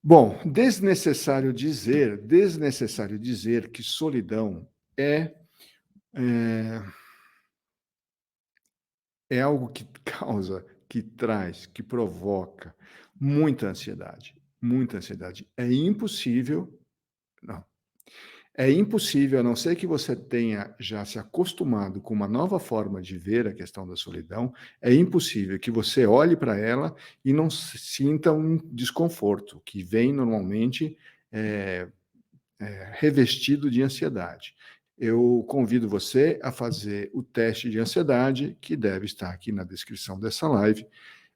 Bom, desnecessário dizer que solidão é, é, é algo que causa, que traz, que provoca muita ansiedade, muita ansiedade. Não, é impossível, a não ser que você tenha já se acostumado com uma nova forma de ver a questão da solidão, é impossível que você olhe para ela e não sinta um desconforto, que vem normalmente eh, revestido de ansiedade. Eu convido você a fazer o teste de ansiedade, que deve estar aqui na descrição dessa live,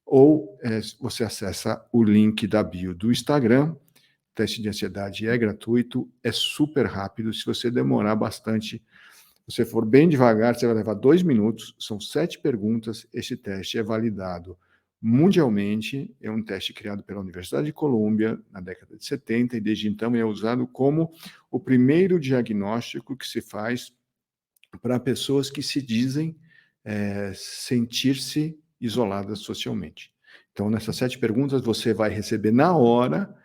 ou você acessa o link da bio do Instagram. O teste de ansiedade é gratuito, é super rápido. Se você demorar bastante, se você for bem devagar, você vai levar 2 minutos. São 7 perguntas. Esse teste é validado mundialmente. É um teste criado pela Universidade de Colômbia na década de 70 e desde então é usado como o primeiro diagnóstico que se faz para pessoas que se dizem sentir-se isoladas socialmente. Então, nessas 7 perguntas, você vai receber na hora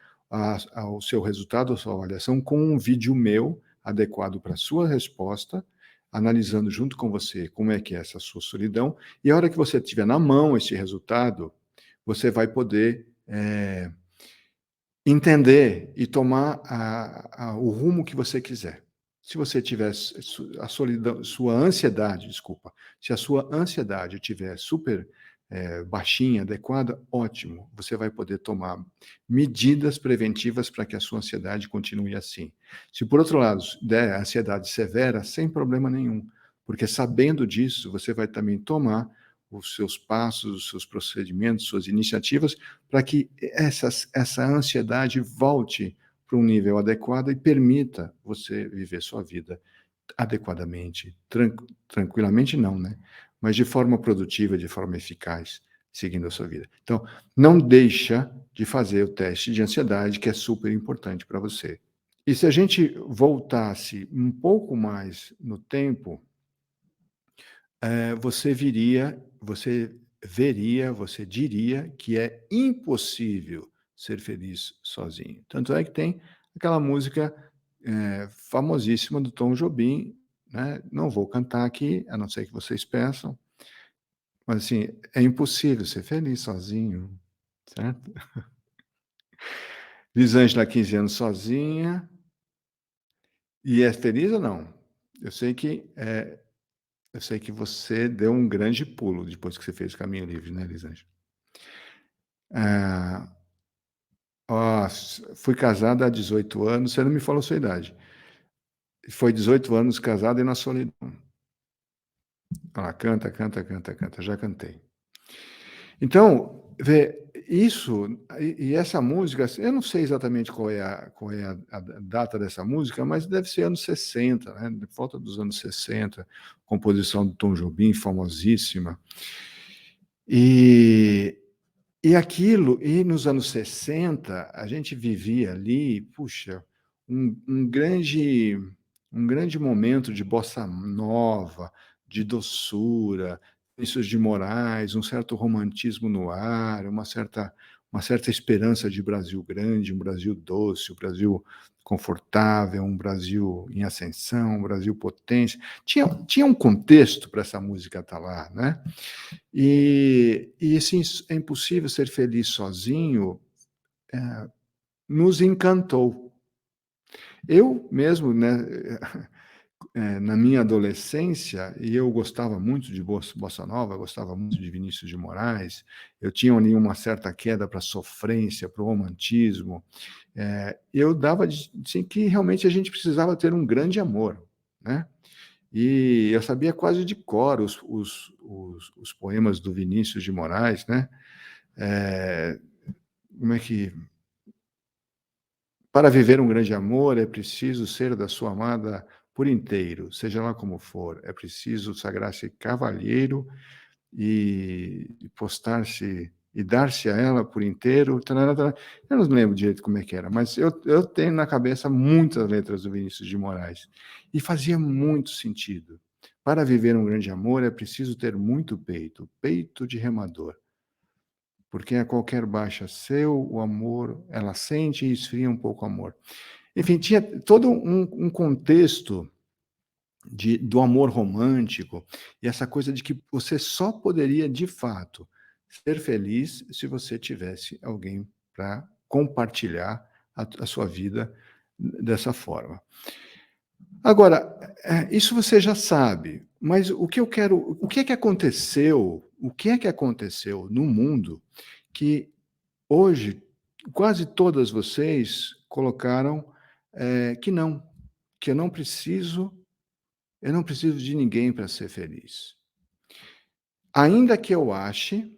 o seu resultado, a sua avaliação, com um vídeo meu adequado para a sua resposta, analisando junto com você como é que é essa sua solidão, e a hora que você tiver na mão esse resultado, você vai poder entender e tomar o rumo que você quiser. Se você tiver a solidão, sua ansiedade, desculpa, se a sua ansiedade tiver super baixinha, adequada, ótimo, você vai poder tomar medidas preventivas para que a sua ansiedade continue assim. Se por outro lado der ansiedade severa, sem problema nenhum, porque sabendo disso, você vai também tomar os seus passos, os seus procedimentos, suas iniciativas, para que essa ansiedade volte para um nível adequado e permita você viver sua vida adequadamente, tranquilamente não, né? Mas de forma produtiva, de forma eficaz, seguindo a sua vida. Então, não deixa de fazer o teste de ansiedade, que é super importante para você. E se a gente voltasse um pouco mais no tempo, você diria que é impossível ser feliz sozinho. Tanto é que tem aquela música famosíssima do Tom Jobim, né? Não vou cantar aqui, a não ser que vocês peçam, mas assim, é impossível ser feliz sozinho, certo? Lisângela, 15 anos sozinha, e é feliz ou não? Eu sei que você deu um grande pulo depois que você fez o Caminho Livre, né, Lisângela? Ah, fui casada há 18 anos, você não me falou a sua idade. Foi 18 anos casada e na solidão. Canta, canta, canta, canta, já cantei. Então, vê, isso, e essa música, eu não sei exatamente qual é a data dessa música, mas deve ser anos 60, né? De volta dos anos 60, composição do Tom Jobim, famosíssima. E nos anos 60, a gente vivia ali, puxa, um grande momento de bossa nova, de doçura, Vinícius de Moraes, um certo romantismo no ar, uma certa esperança de Brasil grande, um Brasil doce, um Brasil confortável, um Brasil em ascensão, um Brasil potente. Tinha um contexto para essa música estar lá, né? E assim, é impossível ser feliz sozinho, nos encantou. Eu mesmo, né, na minha adolescência, e eu gostava muito de bossa nova, gostava muito de Vinícius de Moraes, eu tinha ali uma certa queda para a sofrência, para o romantismo, eu dava assim, que realmente a gente precisava ter um grande amor, né? E eu sabia quase de cor os poemas do Vinícius de Moraes, né? Como é que... Para viver um grande amor, é preciso ser da sua amada por inteiro, seja lá como for. É preciso sagrar-se cavalheiro e postar-se e dar-se a ela por inteiro. Tarará, tarará. Eu não lembro direito como é que era, mas eu tenho na cabeça muitas letras do Vinícius de Moraes. E fazia muito sentido. Para viver um grande amor, é preciso ter muito peito, peito de remador. porque a qualquer baixa seu, o amor, ela sente e esfria um pouco o amor. Enfim, tinha todo um contexto do amor romântico, e essa coisa de que você só poderia, de fato, ser feliz se você tivesse alguém para compartilhar a sua vida dessa forma. Agora, isso você já sabe, mas o que eu quero o que é que aconteceu no mundo que hoje quase todas vocês colocaram, que não, que eu não preciso de ninguém para ser feliz. Ainda que eu ache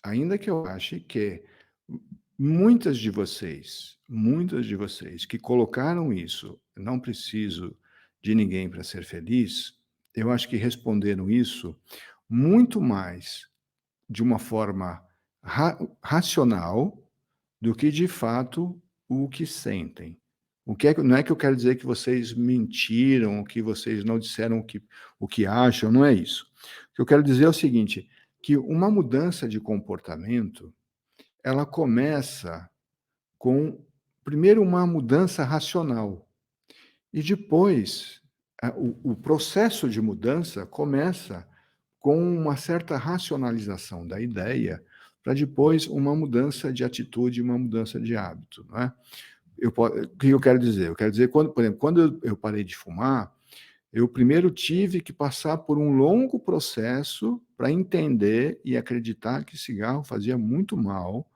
ainda que eu ache que muitas de vocês que colocaram isso, não preciso de ninguém para ser feliz, eu acho que responderam isso muito mais de uma forma racional do que de fato o que sentem. Não é que eu quero dizer que vocês mentiram, que vocês não disseram o que acham, não é isso. O que eu quero dizer é o seguinte, que uma mudança de comportamento, ela começa com, primeiro, uma mudança racional. E depois, o processo de mudança começa com uma certa racionalização da ideia, para depois uma mudança de atitude, uma mudança de hábito, não é? O que eu quero dizer? Eu quero dizer, por exemplo, quando eu parei de fumar, eu primeiro tive que passar por um longo processo para entender e acreditar que cigarro fazia muito mal.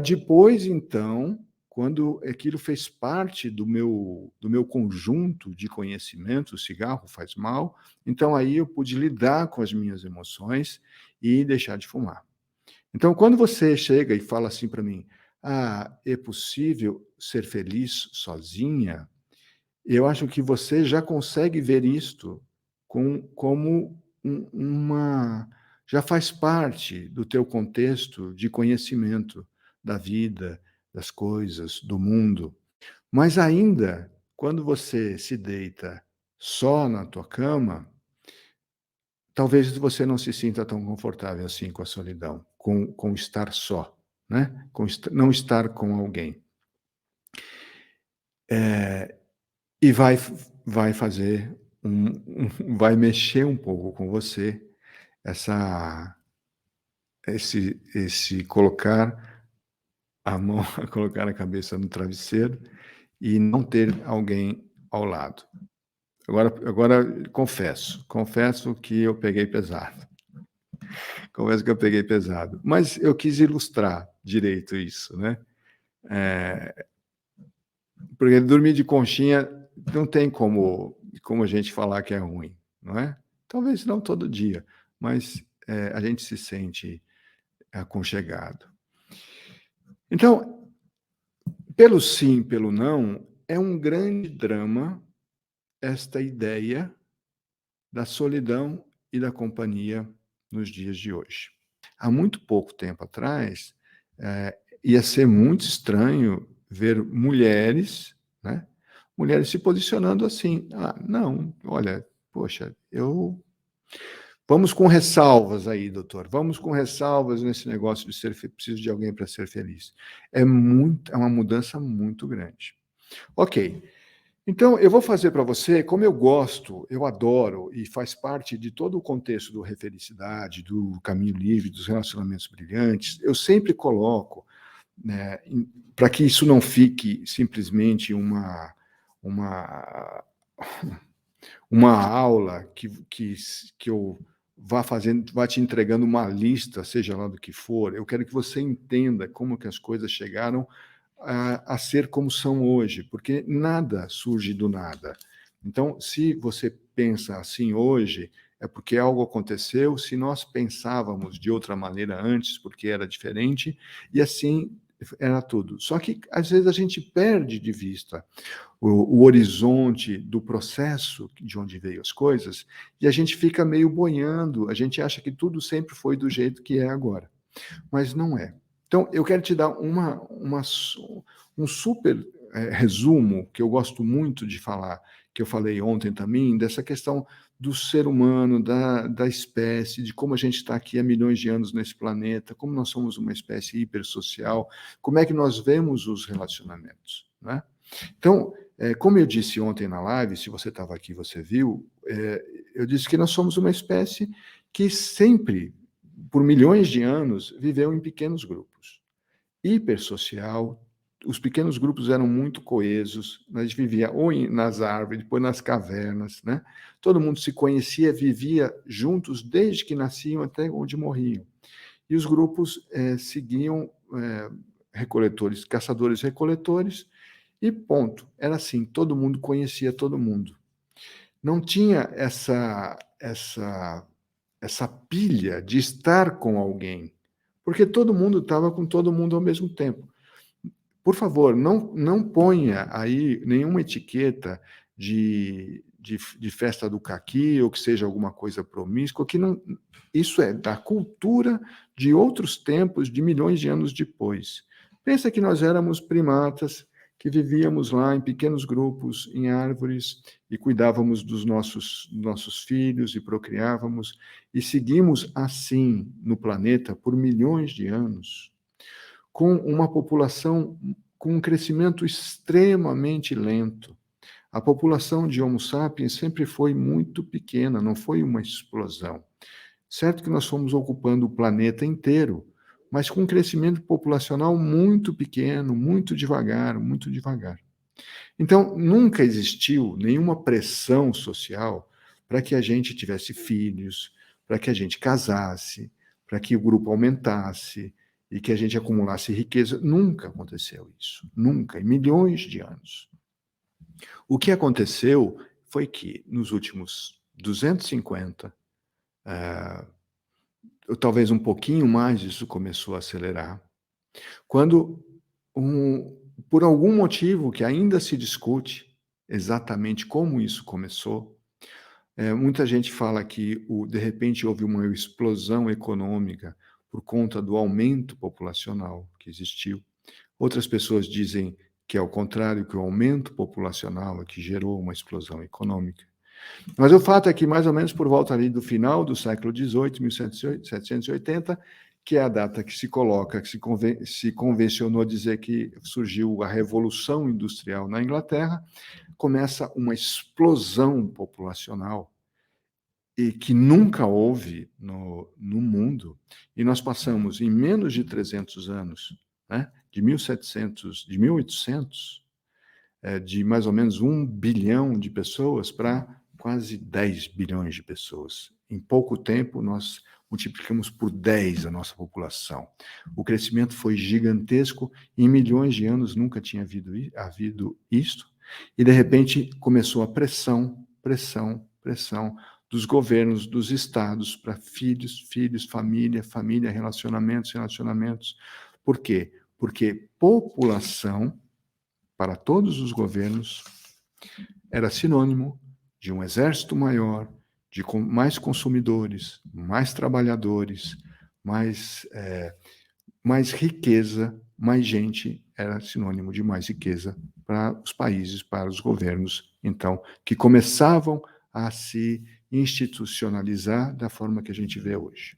Depois, então, quando aquilo fez parte do meu conjunto de conhecimento, o cigarro faz mal, então aí eu pude lidar com as minhas emoções e deixar de fumar. Então, quando você chega e fala assim para mim: "Ah, é possível ser feliz sozinha?", eu acho que você já consegue ver isto como uma já faz parte do teu contexto de conhecimento da vida, das coisas, do mundo. Mas ainda, quando você se deita só na tua cama, talvez você não se sinta tão confortável assim com a solidão, com estar só, né, não estar com alguém. E vai fazer vai mexer um pouco com você, essa esse colocar a mão colocar a cabeça no travesseiro e não ter alguém ao lado. Agora confesso que eu peguei pesado. Confesso que eu peguei pesado, mas eu quis ilustrar direito isso, né. Eh, Porque dormir de conchinha não tem como a gente falar que é ruim, não é? Talvez não todo dia, mas, a gente se sente aconchegado. Então, pelo sim, pelo não, é um grande drama esta ideia da solidão e da companhia nos dias de hoje. Há muito pouco tempo atrás, ia ser muito estranho ver mulheres, né, mulheres se posicionando assim: "Ah, não, olha, poxa, eu vamos com ressalvas aí, doutor, vamos com ressalvas nesse negócio de preciso de alguém para ser feliz". É uma mudança muito grande. Ok, então eu vou fazer para você, como eu gosto, eu adoro e faz parte de todo o contexto do Refelicidade, do Caminho Livre, dos relacionamentos brilhantes, eu sempre coloco, né, para que isso não fique simplesmente uma uma aula que eu vá te entregando uma lista, seja lá do que for, eu quero que você entenda como que as coisas chegaram a ser como são hoje, porque nada surge do nada. Então, se você pensa assim hoje, é porque algo aconteceu, se nós pensávamos de outra maneira antes, porque era diferente, e assim era tudo. Só que, às vezes, a gente perde de vista o horizonte do processo de onde veio as coisas, e a gente fica meio boiando, a gente acha que tudo sempre foi do jeito que é agora, mas não é. Então, eu quero te dar um super resumo que eu gosto muito de falar, que eu falei ontem também, dessa questão do ser humano, da espécie, de como a gente está aqui há milhões de anos nesse planeta, como nós somos uma espécie hipersocial, como é que nós vemos os relacionamentos, né? Então, como eu disse ontem na live, se você estava aqui, você viu, eu disse que nós somos uma espécie que sempre, por milhões de anos, viveu em pequenos grupos. Hipersocial, os pequenos grupos eram muito coesos, a gente vivia ou nas árvores, depois nas cavernas, né? Todo mundo se conhecia, vivia juntos desde que nasciam até onde morriam. E os grupos seguiam recoletores, caçadores-recoletores, e ponto. Era assim, todo mundo conhecia todo mundo. Não tinha essa pilha de estar com alguém, porque todo mundo estava com todo mundo ao mesmo tempo. Por favor, não ponha aí nenhuma etiqueta de festa do caqui, ou que seja alguma coisa promíscua, que não, isso é da cultura de outros tempos, de milhões de anos depois. Pensa que nós éramos primatas, que vivíamos lá em pequenos grupos, em árvores, e cuidávamos dos nossos filhos e procriávamos, e seguimos assim no planeta por milhões de anos, com uma população com um crescimento extremamente lento. A população de Homo sapiens sempre foi muito pequena, não foi uma explosão. Certo que nós fomos ocupando o planeta inteiro, mas com um crescimento populacional muito pequeno, muito devagar, muito devagar. Então, nunca existiu nenhuma pressão social para que a gente tivesse filhos, para que a gente casasse, para que o grupo aumentasse e que a gente acumulasse riqueza. Nunca aconteceu isso. Nunca, em milhões de anos. O que aconteceu foi que, nos últimos 250, ou talvez um pouquinho mais, isso começou a acelerar, quando, por algum motivo que ainda se discute exatamente como isso começou, muita gente fala que, de repente, houve uma explosão econômica por conta do aumento populacional que existiu. Outras pessoas dizem que é ao contrário, que o aumento populacional é que gerou uma explosão econômica. Mas o fato é que, mais ou menos por volta ali do final do século XVIII, 1780, que é a data que se coloca, que se convencionou dizer que surgiu a Revolução Industrial na Inglaterra, começa uma explosão populacional e que nunca houve no mundo, e nós passamos em menos de 300 anos, né, de 1800, de mais ou menos 1 bilhão de pessoas para quase 10 bilhões de pessoas. Em pouco tempo, nós multiplicamos por 10 a nossa população. O crescimento foi gigantesco, em milhões de anos nunca tinha havido isto, e de repente começou a pressão dos governos, dos estados, para filhos, família, relacionamentos. Por quê? Porque população, para todos os governos, era sinônimo de um exército maior, de mais consumidores, mais trabalhadores, mais riqueza, mais gente, era sinônimo de mais riqueza para os países, para os governos, então, que começavam a se institucionalizar da forma que a gente vê hoje.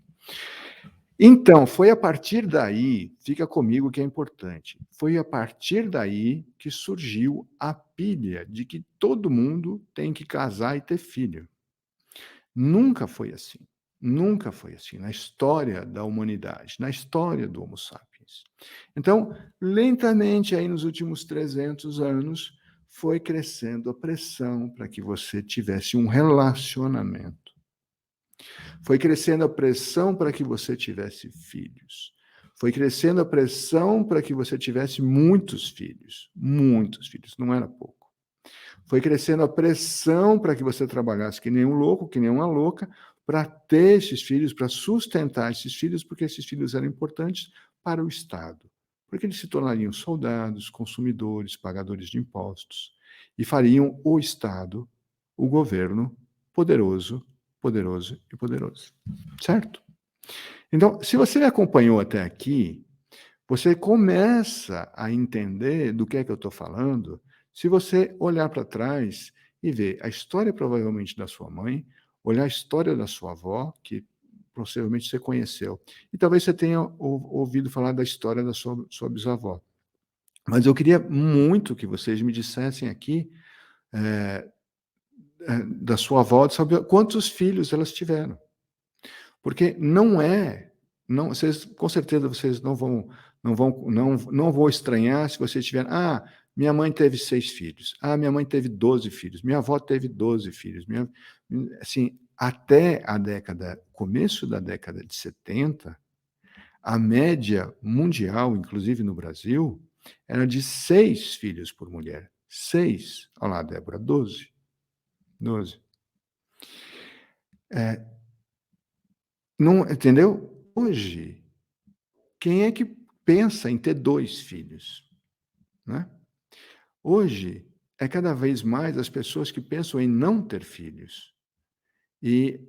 Então, foi a partir daí, fica comigo que é importante, foi a partir daí que surgiu a pilha de que todo mundo tem que casar e ter filho. Nunca foi assim. Nunca foi assim na história da humanidade, na história do Homo sapiens. Então, lentamente, aí nos últimos 300 anos, foi crescendo a pressão para que você tivesse um relacionamento. Foi crescendo a pressão para que você tivesse filhos. Foi crescendo a pressão para que você tivesse muitos filhos, não era pouco. Foi crescendo a pressão para que você trabalhasse que nem um louco, que nem uma louca, para ter esses filhos, para sustentar esses filhos, porque esses filhos eram importantes para o Estado, porque eles se tornariam soldados, consumidores, pagadores de impostos, e fariam o Estado, o governo, poderoso, poderoso e poderoso. Certo? Então, se você me acompanhou até aqui, Você começa a entender do que é que eu estou falando, se você olhar para trás e ver a história provavelmente da sua mãe, olhar a história da sua avó, que possivelmente você conheceu, e talvez você tenha ouvido falar da história da sua bisavó. Mas eu queria muito que vocês me dissessem aqui, eh da sua avó, de saber quantos filhos elas tiveram. Porque não, vocês com certeza vocês não vão estranhar se vocês tiverem: "Ah, minha mãe teve 6 filhos. Ah, minha mãe teve 12 filhos. Minha avó teve 12 filhos. Assim, até a década começo da década de 70, a média mundial, inclusive no Brasil, era de 6 filhos por mulher. 6. Olha lá, Débora, 12. 12. É, não, entendeu? Hoje, quem é que pensa em ter 2 filhos, né? Hoje, é cada vez mais as pessoas que pensam em não ter filhos. E,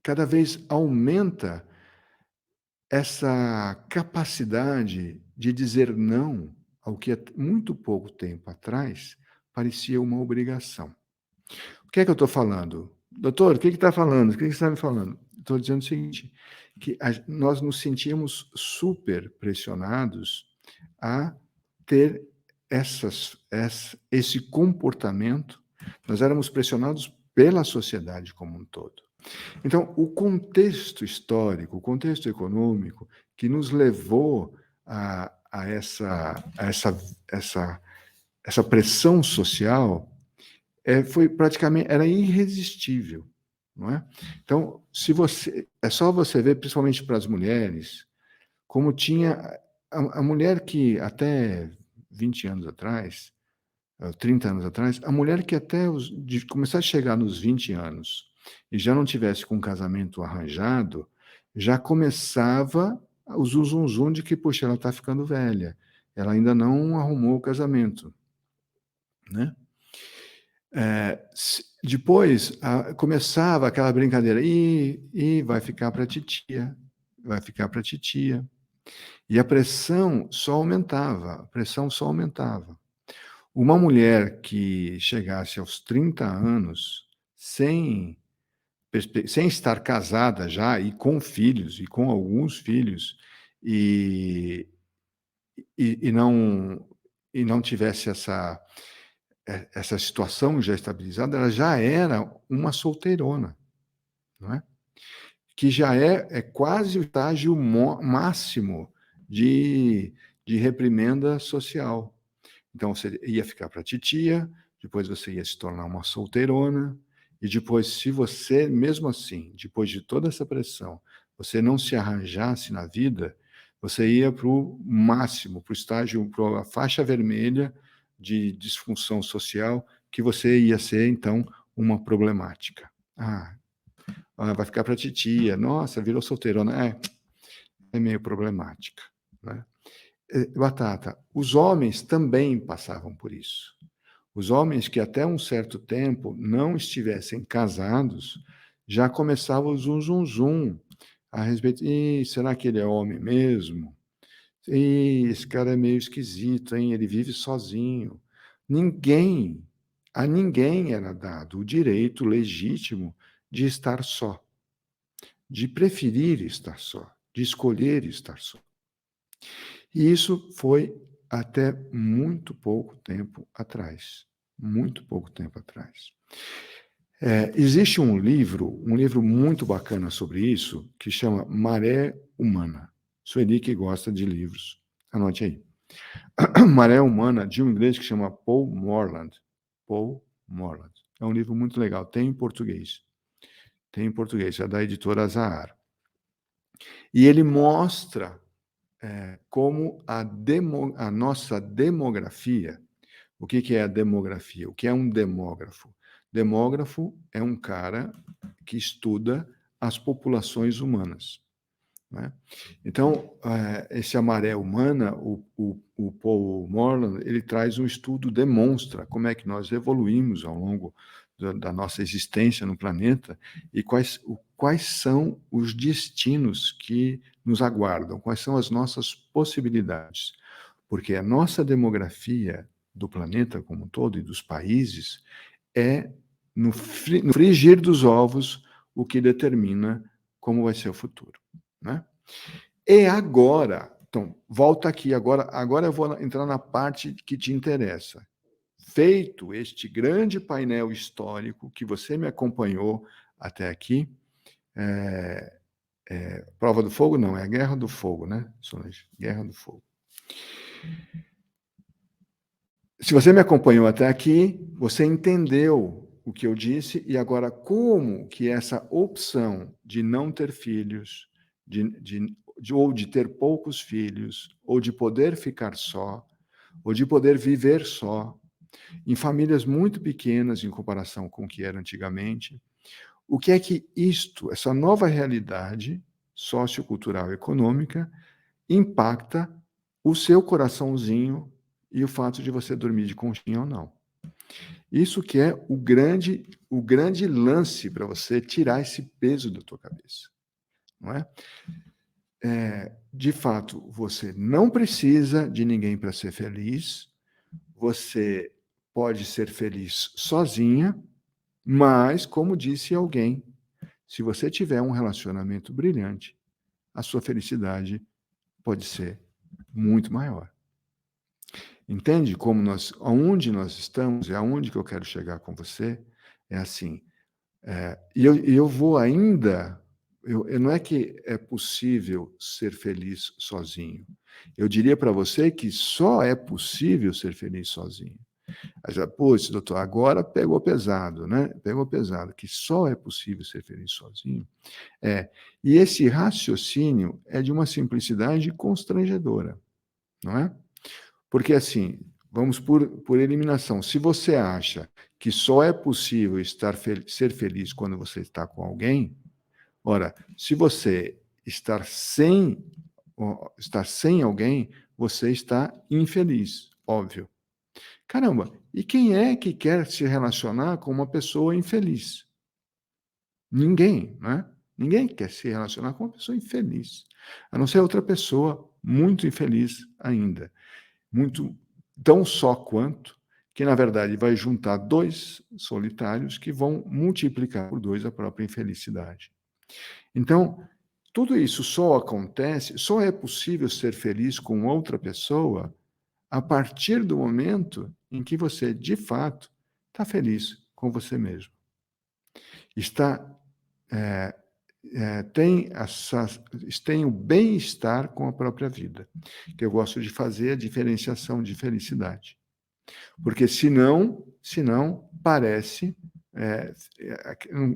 cada vez aumenta essa capacidade de dizer não ao que há muito pouco tempo atrás parecia uma obrigação. O que é que eu estou falando? Doutor, o que está falando? O que você está me falando? Estou dizendo o seguinte, que nós nos sentimos super pressionados a ter esse comportamento. Nós éramos pressionados pela sociedade como um todo. Então, o contexto histórico, o contexto econômico que nos levou a essa pressão social foi praticamente, era irresistível, não é? Então, se você, é só você ver, principalmente para as mulheres, como tinha a mulher que até 20 anos atrás, 30 anos atrás, a mulher que até de começar a chegar nos 20 anos e já não tivesse com um casamento arranjado, já começava o zum de que, poxa, ela está ficando velha, ela ainda não arrumou o casamento, né? Depois começava aquela brincadeira, e vai ficar para titia, vai ficar para titia. E a pressão só aumentava, a pressão só aumentava. Uma mulher que chegasse aos 30 anos sem estar casada já e com filhos, e com alguns filhos, e, e, e não, e não tivesse essa situação já estabilizada, ela já era uma solteirona, não é? Que já é quase o estágio máximo de, de reprimenda social. Então, você ia ficar para a titia, depois você ia se tornar uma solteirona, e depois, se você, mesmo assim, depois de toda essa pressão, você não se arranjasse na vida, você ia para o máximo, para o estágio, para a faixa vermelha de disfunção social, que você ia ser, então, uma problemática. Vai ficar para a titia, nossa, virou solteirona. É meio problemática, né? Batata, os homens também passavam por isso. Os homens que até um certo tempo não estivessem casados, já começava o zum a respeito, será que ele é homem mesmo? Esse cara é meio esquisito, hein? Ele vive sozinho. Ninguém, a ninguém era dado o direito legítimo de estar só, de preferir estar só, de escolher estar só. E isso foi até muito pouco tempo atrás. Muito pouco tempo atrás. Existe um livro muito bacana sobre isso, que chama Maré Humana. Sueli que gosta de livros. Anote aí. Maré Humana, de um inglês que chama Paul Morland. Paul Morland. É um livro muito legal. Tem em português. Tem em português. É da editora Azahar. E ele mostra como a nossa demografia. O que é a demografia? O que é um demógrafo? Demógrafo é um cara que estuda as populações humanas, né? Então, esse A Maré Humana, o Paul Morland, ele traz um estudo, demonstra como é que nós evoluímos ao longo da nossa existência no planeta e quais são os destinos que nos aguardam, quais são as nossas possibilidades. Porque a nossa demografia do planeta como um todo e dos países é, no frigir dos ovos, o que determina como vai ser o futuro, né? E agora, então, volta aqui, agora eu vou entrar na parte que te interessa. Feito este grande painel histórico que você me acompanhou até aqui, Prova do Fogo não, é a Guerra do Fogo, né, Solange? Guerra do Fogo. Se você me acompanhou até aqui, você entendeu o que eu disse e agora como que essa opção de não ter filhos, ou de ter poucos filhos, ou de poder ficar só, ou de poder viver só, em famílias muito pequenas em comparação com o que era antigamente, o que é que isto, essa nova realidade sociocultural e econômica, impacta o seu coraçãozinho e o fato de você dormir de conchinha ou não. Isso que é o grande lance para você tirar esse peso da tua cabeça, não é? De fato, você não precisa de ninguém para ser feliz, você pode ser feliz sozinha, mas, como disse alguém, se você tiver um relacionamento brilhante, a sua felicidade pode ser muito maior. Entende como aonde nós estamos e aonde que eu quero chegar com você? É assim. Eu vou ainda. Não é que é possível ser feliz sozinho. Eu diria para você que só é possível ser feliz sozinho. Aí já, poxa, doutor, agora pegou pesado, né? Pegou pesado, que só é possível ser feliz sozinho. E esse raciocínio é de uma simplicidade constrangedora, não é? Porque, assim, vamos por eliminação. Se você acha que só é possível ser feliz quando você está com alguém, ora, se você estar sem alguém, você está infeliz, óbvio. Caramba, e quem é que quer se relacionar com uma pessoa infeliz? Ninguém, né? Ninguém quer se relacionar com uma pessoa infeliz, a não ser outra pessoa muito infeliz ainda, muito tão só quanto, que na verdade vai juntar dois solitários que vão multiplicar por dois a própria infelicidade. Então, tudo isso só é possível ser feliz com outra pessoa a partir do momento em que você, de fato, está feliz com você mesmo. Está é, tem o bem-estar com a própria vida, que eu gosto de fazer a diferenciação de felicidade. Porque senão parece,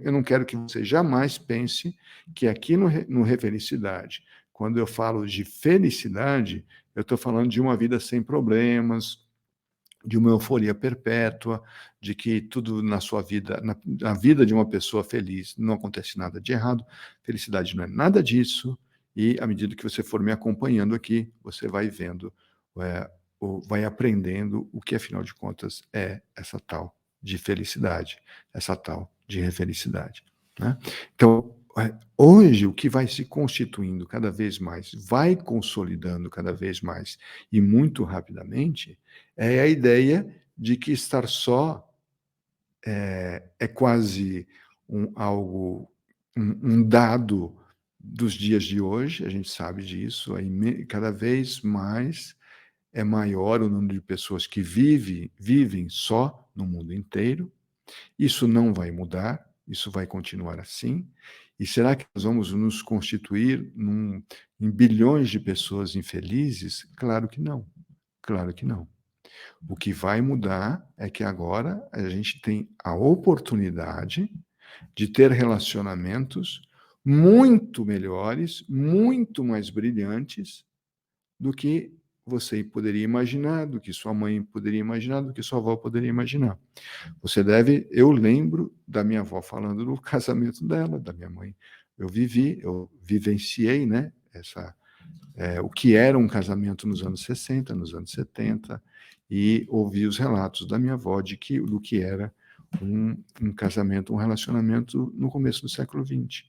eu não quero que você jamais pense que aqui no Refelicidade, quando eu falo de felicidade, eu estou falando de uma vida sem problemas, de uma euforia perpétua, de que tudo na sua vida, na vida de uma pessoa feliz, não acontece nada de errado. Felicidade não é nada disso, e à medida que você for me acompanhando aqui, você vai vendo, vai aprendendo o que, afinal de contas, é essa tal de felicidade, essa tal de refelicidade, né? Então, hoje, o que vai se constituindo cada vez mais, vai consolidando cada vez mais e muito rapidamente, é a ideia de que estar só é quase um dado dos dias de hoje, a gente sabe disso, cada vez mais é maior o número de pessoas que vivem só no mundo inteiro. Isso não vai mudar, isso vai continuar assim. E será que nós vamos nos constituir em bilhões de pessoas infelizes? Claro que não. Claro que não. O que vai mudar é que agora a gente tem a oportunidade de ter relacionamentos muito melhores, muito mais brilhantes do que você poderia imaginar, do que sua mãe poderia imaginar, do que sua avó poderia imaginar. Eu lembro da minha avó falando do casamento dela, da minha mãe. Eu vivenciei, né, o que era um casamento nos anos 60, nos anos 70, e ouvi os relatos da minha avó do que era um casamento, um relacionamento no começo do século XX.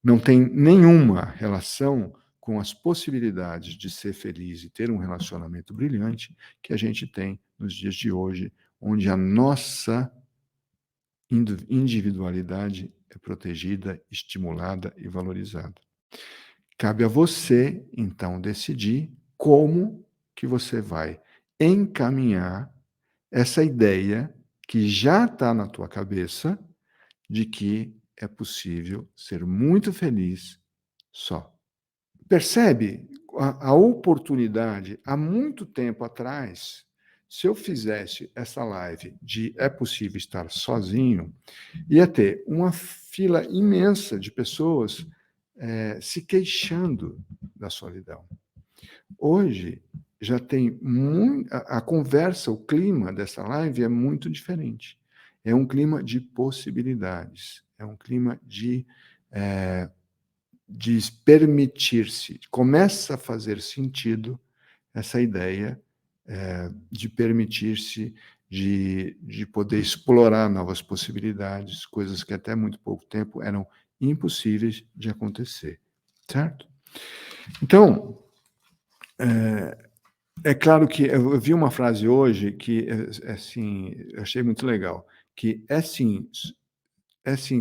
Não tem nenhuma relação com as possibilidades de ser feliz e ter um relacionamento brilhante que a gente tem nos dias de hoje, onde a nossa individualidade é protegida, estimulada e valorizada. Cabe a você, então, decidir como que você vai encaminhar essa ideia que já está na tua cabeça de que é possível ser muito feliz só. Percebe a oportunidade? Há muito tempo atrás, se eu fizesse essa live de é possível estar sozinho, ia ter uma fila imensa de pessoas se queixando da solidão. Hoje, já tem a conversa, o clima dessa live é muito diferente. É um clima de possibilidades, é um clima de permitir-se. Começa a fazer sentido essa ideia de permitir-se, de poder explorar novas possibilidades, coisas que até muito pouco tempo eram impossíveis de acontecer, certo? Então, é claro que eu vi uma frase hoje que, assim, eu achei muito legal, que é sim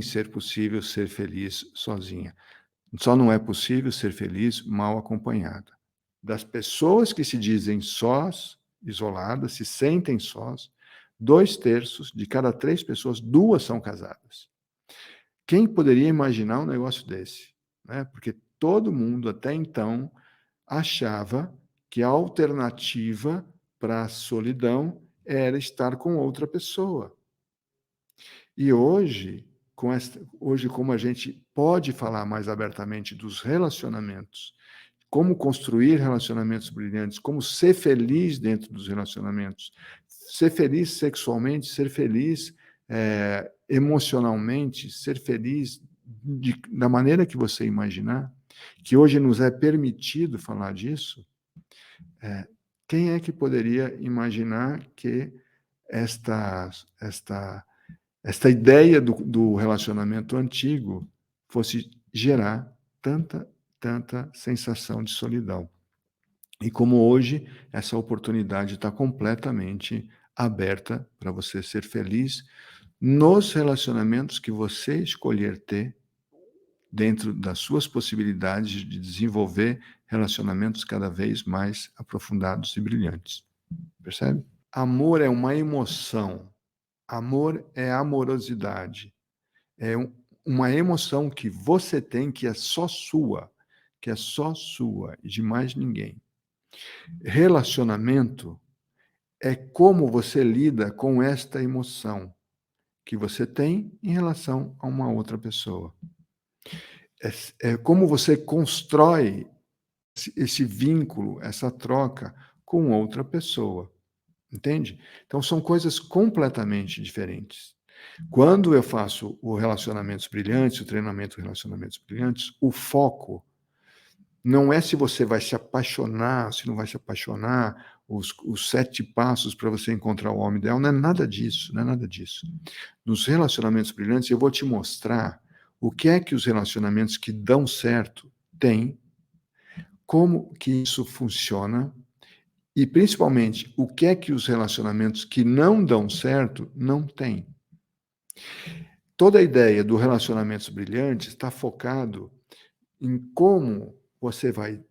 ser possível ser feliz sozinha. Só não é possível ser feliz mal acompanhada. Das pessoas que se dizem sós, isoladas, se sentem sós, 2/3 de cada 3 pessoas, 2 são casadas. Quem poderia imaginar um negócio desse? Né? Porque todo mundo, até então, achava que a alternativa para a solidão era estar com outra pessoa. E hoje, como a gente pode falar mais abertamente dos relacionamentos, como construir relacionamentos brilhantes, como ser feliz dentro dos relacionamentos, ser feliz sexualmente, ser feliz emocionalmente, ser feliz da maneira que você imaginar, que hoje nos é permitido falar disso, quem é que poderia imaginar que esta ideia do relacionamento antigo fosse gerar tanta sensação de solidão? E como hoje essa oportunidade está completamente aberta para você ser feliz nos relacionamentos que você escolher ter, dentro das suas possibilidades de desenvolver relacionamentos cada vez mais aprofundados e brilhantes. Percebe? Amor é uma emoção. Amor é amorosidade. É uma emoção que você tem que é só sua, e de mais ninguém. Relacionamento é como você lida com esta emoção que você tem em relação a uma outra pessoa. É como você constrói esse vínculo, essa troca com outra pessoa, entende? Então são coisas completamente diferentes. Quando eu faço o Relacionamentos Brilhantes, o treinamento Relacionamentos Brilhantes, o foco não é se você vai se apaixonar, se não vai se apaixonar, os 7 passos para você encontrar o homem ideal, não é nada disso, não é nada disso. Nos relacionamentos brilhantes, eu vou te mostrar o que é que os relacionamentos que dão certo têm, como que isso funciona e, principalmente, o que é que os relacionamentos que não dão certo não têm. Toda a ideia do Relacionamentos Brilhantes está focado em como você vai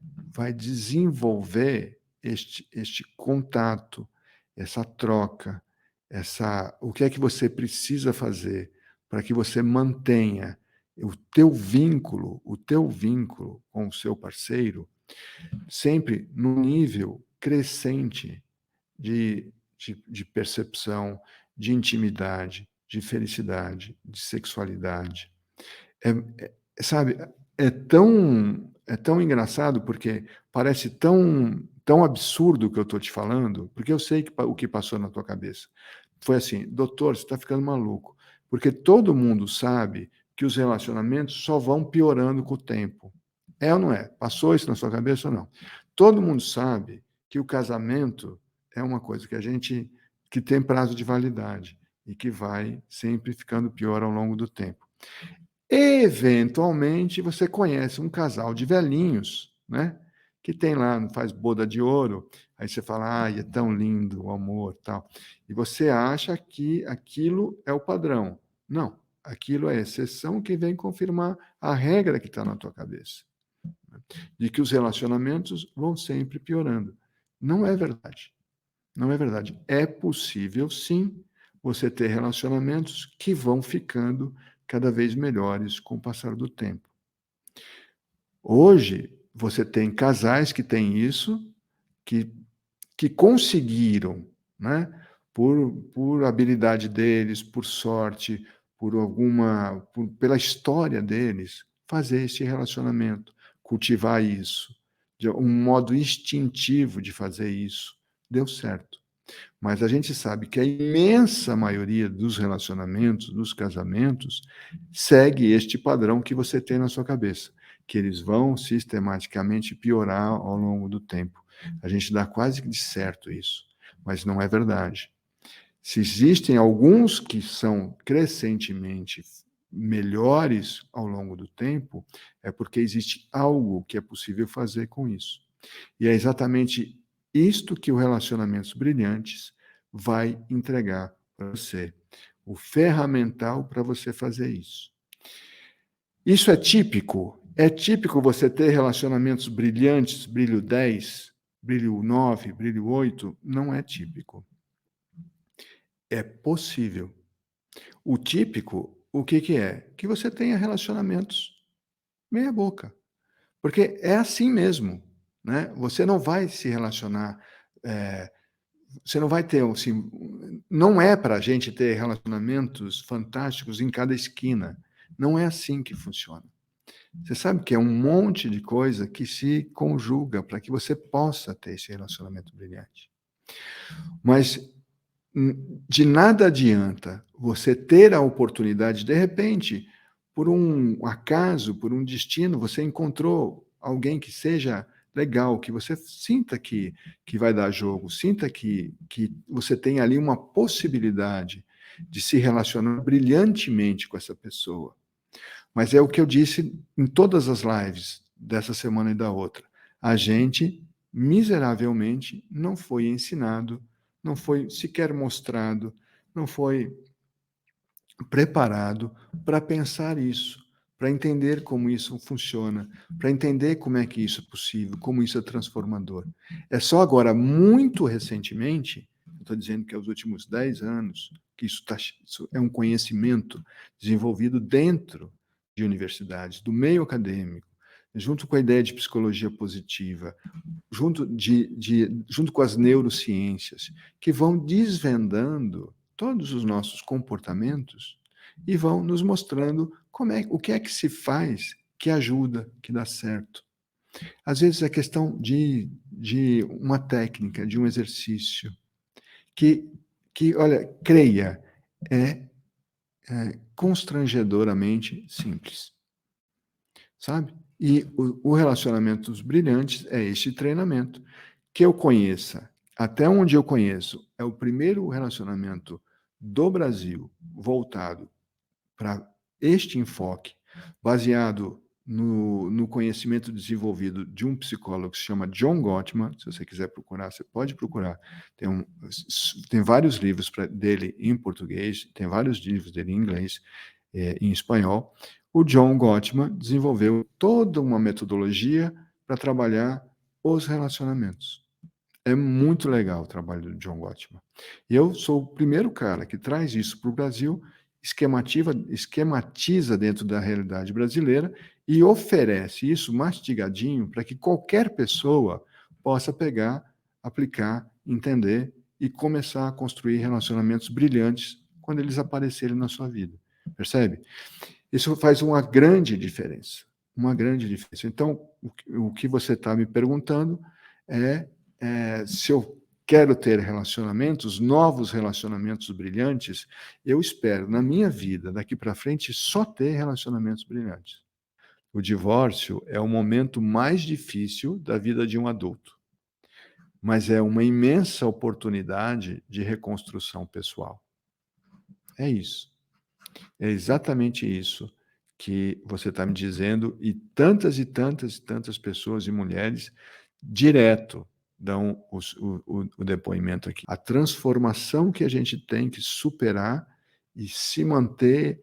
desenvolver este contato, essa troca, o que é que você precisa fazer para que você mantenha o teu vínculo com o seu parceiro sempre no nível crescente de percepção, de intimidade, de felicidade, de sexualidade. É, sabe, é tão engraçado, porque parece tão absurdo o que eu estou te falando, porque eu sei o que passou na tua cabeça. Foi assim: doutor, você está ficando maluco, porque todo mundo sabe que os relacionamentos só vão piorando com o tempo. É ou não é? Passou isso na sua cabeça ou não? Todo mundo sabe que o casamento é uma coisa que tem prazo de validade. e que vai sempre ficando pior ao longo do tempo. Eventualmente, você conhece um casal de velhinhos, né, que tem lá, faz boda de ouro, aí você fala: "Ai, é tão lindo o amor, tal", e você acha que aquilo é o padrão. Não, aquilo é a exceção que vem confirmar a regra que está na tua cabeça, de que os relacionamentos vão sempre piorando. Não é verdade, não é verdade. É possível, sim, você ter relacionamentos que vão ficando cada vez melhores com o passar do tempo. Hoje, você tem casais que têm isso, que que conseguiram, né, por habilidade deles, por sorte, pela história deles, fazer esse relacionamento, cultivar isso, de um modo instintivo de fazer isso. Deu certo. Mas a gente sabe que a imensa maioria dos relacionamentos, dos casamentos, segue este padrão que você tem na sua cabeça, que eles vão sistematicamente piorar ao longo do tempo. A gente dá quase que de certo isso, mas não é verdade. Se existem alguns que são crescentemente melhores ao longo do tempo, é porque existe algo que é possível fazer com isso. E é exatamente isto que o Relacionamentos Brilhantes vai entregar para você, o ferramental para você fazer isso. Isso é típico? É típico você ter relacionamentos brilhantes, brilho 10, brilho 9, brilho 8? Não é típico. É possível. O típico, o que que é? Que você tenha relacionamentos meia boca. Porque é assim mesmo, né? Você não vai se relacionar, você não vai ter, assim, não é para a gente ter relacionamentos fantásticos em cada esquina. Não é assim que funciona. Você sabe que é um monte de coisa que se conjuga para que você possa ter esse relacionamento brilhante. Mas de nada adianta você ter a oportunidade, de repente, por um acaso, por um destino, você encontrou alguém que seja legal, que você sinta que vai dar jogo, sinta que você tem ali uma possibilidade de se relacionar brilhantemente com essa pessoa. Mas é o que eu disse em todas as lives dessa semana e da outra. A gente, miseravelmente, não foi ensinado, não foi sequer mostrado, não foi preparado para pensar isso, para entender como isso funciona, para entender como é que isso é possível, como isso é transformador. É só agora, muito recentemente, estou dizendo que é os últimos 10 anos, que isso é um conhecimento desenvolvido dentro de universidades, do meio acadêmico, junto com a ideia de psicologia positiva, junto com as neurociências, que vão desvendando todos os nossos comportamentos e vão nos mostrando o que é que se faz que ajuda, que dá certo. Às vezes é questão de uma técnica, de um exercício, olha, creia, é constrangedoramente simples, sabe? E o Relacionamentos Brilhantes é este treinamento. Que eu conheça, até onde eu conheço, é o primeiro relacionamento do Brasil voltado para este enfoque, baseado no conhecimento desenvolvido de um psicólogo que se chama John Gottman. Se você quiser procurar, você pode procurar. Tem vários livros dele em português, tem vários livros dele em inglês, em espanhol. O John Gottman desenvolveu toda uma metodologia para trabalhar os relacionamentos. É muito legal o trabalho do John Gottman. E eu sou o primeiro cara que traz isso para o Brasil, esquematiza dentro da realidade brasileira e oferece isso mastigadinho para que qualquer pessoa possa pegar, aplicar, entender e começar a construir relacionamentos brilhantes quando eles aparecerem na sua vida. Percebe? Isso faz uma grande diferença. Uma grande diferença. Então, o que você está me perguntando se eu quero ter relacionamentos, novos relacionamentos brilhantes, eu espero, na minha vida, daqui para frente, só ter relacionamentos brilhantes. O divórcio é o momento mais difícil da vida de um adulto, mas é uma imensa oportunidade de reconstrução pessoal. É isso. É exatamente isso que você está me dizendo e tantas e tantas pessoas e mulheres direto dão o depoimento aqui. A transformação que a gente tem que superar e se manter,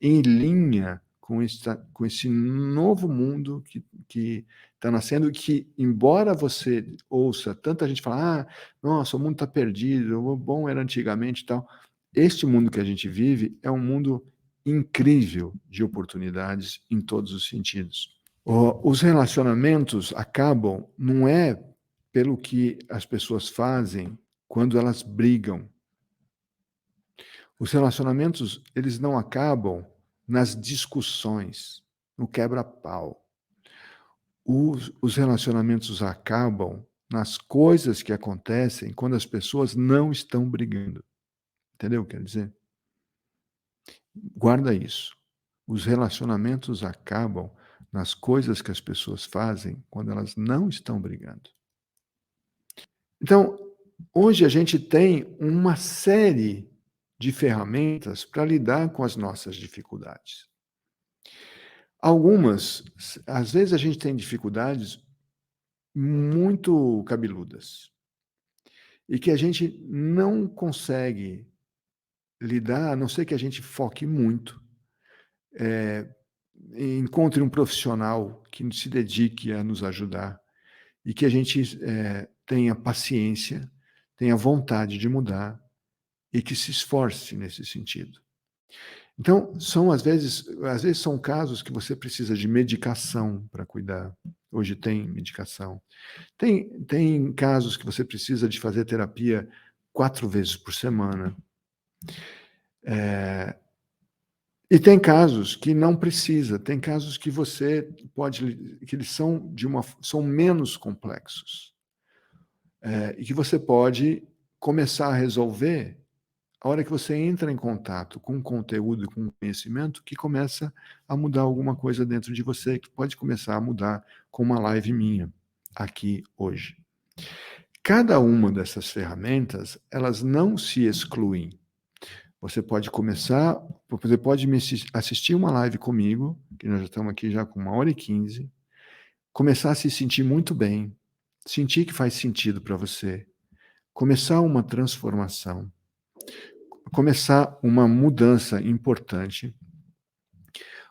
em linha com esse novo mundo que está nascendo, que embora você ouça tanta gente falar: "Ah, nossa, o mundo está perdido, o bom era antigamente e tal", este mundo que a gente vive é um mundo incrível de oportunidades em todos os sentidos. Os relacionamentos acabam não é pelo que as pessoas fazem quando elas brigam. Os relacionamentos, eles não acabam nas discussões, no quebra-pau. Os relacionamentos acabam nas coisas que acontecem quando as pessoas não estão brigando. Entendeu o que quer dizer? Guarda isso. Os relacionamentos acabam nas coisas que as pessoas fazem quando elas não estão brigando. Então, hoje a gente tem uma série de ferramentas para lidar com as nossas dificuldades. Algumas, às vezes a gente tem dificuldades muito cabeludas e que a gente não consegue lidar, a não ser que a gente foque muito, eh, encontre um profissional que se dedique a nos ajudar e que a gente, tenha paciência, tenha vontade de mudar e que se esforce nesse sentido. Então, são às vezes são casos que você precisa de medicação para cuidar. Hoje tem medicação. Tem casos que você precisa de fazer terapia 4 vezes por semana. E tem casos que não precisa, tem casos que você pode que eles são menos complexos, e que você pode começar a resolver a hora que você entra em contato com o conteúdo e com o conhecimento que começa a mudar alguma coisa dentro de você, que pode começar a mudar com uma live minha, aqui hoje. Cada uma dessas ferramentas, elas não se excluem. Você pode assistir uma live comigo, que nós já estamos aqui já com 1h15, começar a se sentir muito bem, sentir que faz sentido para você, começar uma transformação, começar uma mudança importante,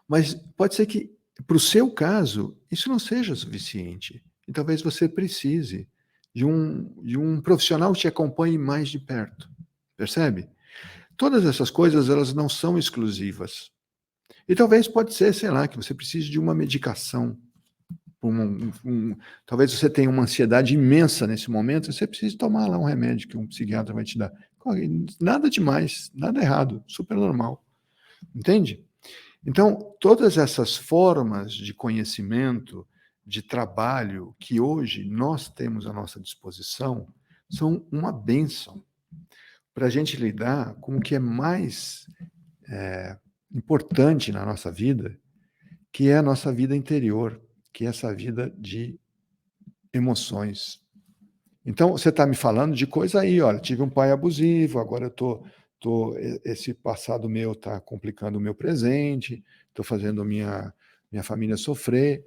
mas pode ser que, para o seu caso, isso não seja suficiente. E talvez você precise de um profissional que te acompanhe mais de perto, percebe? Todas essas coisas, elas não são exclusivas. E talvez pode ser, sei lá, que você precise de uma medicação. Talvez você tenha uma ansiedade imensa nesse momento, você precise tomar lá um remédio que um psiquiatra vai te dar. Nada demais, nada errado, super normal. Entende? Então, todas essas formas de conhecimento, de trabalho que hoje nós temos à nossa disposição, são uma bênção para a gente lidar com o que é mais importante na nossa vida, que é a nossa vida interior, que é essa vida de emoções. Então, você está me falando de coisa aí, olha, tive um pai abusivo, agora esse passado meu está complicando o meu presente, estou fazendo minha família sofrer.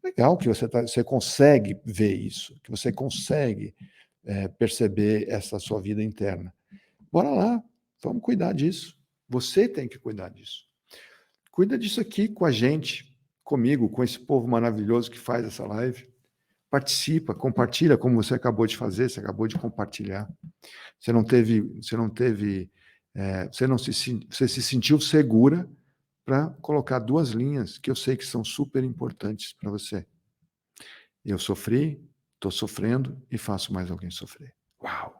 Legal que você consegue ver isso, que você consegue perceber essa sua vida interna. Bora lá, vamos cuidar disso. Você tem que cuidar disso. Cuida disso aqui com a gente, comigo, com esse povo maravilhoso que faz essa live. Participa, compartilha como você acabou de fazer, você acabou de compartilhar. Você se sentiu segura para colocar 2 linhas que eu sei que são super importantes para você. Eu sofri, estou sofrendo e faço mais alguém sofrer. Uau!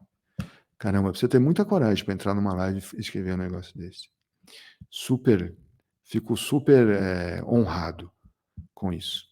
Caramba, você tem muita coragem para entrar numa live e escrever um negócio desse. Fico super honrado com isso.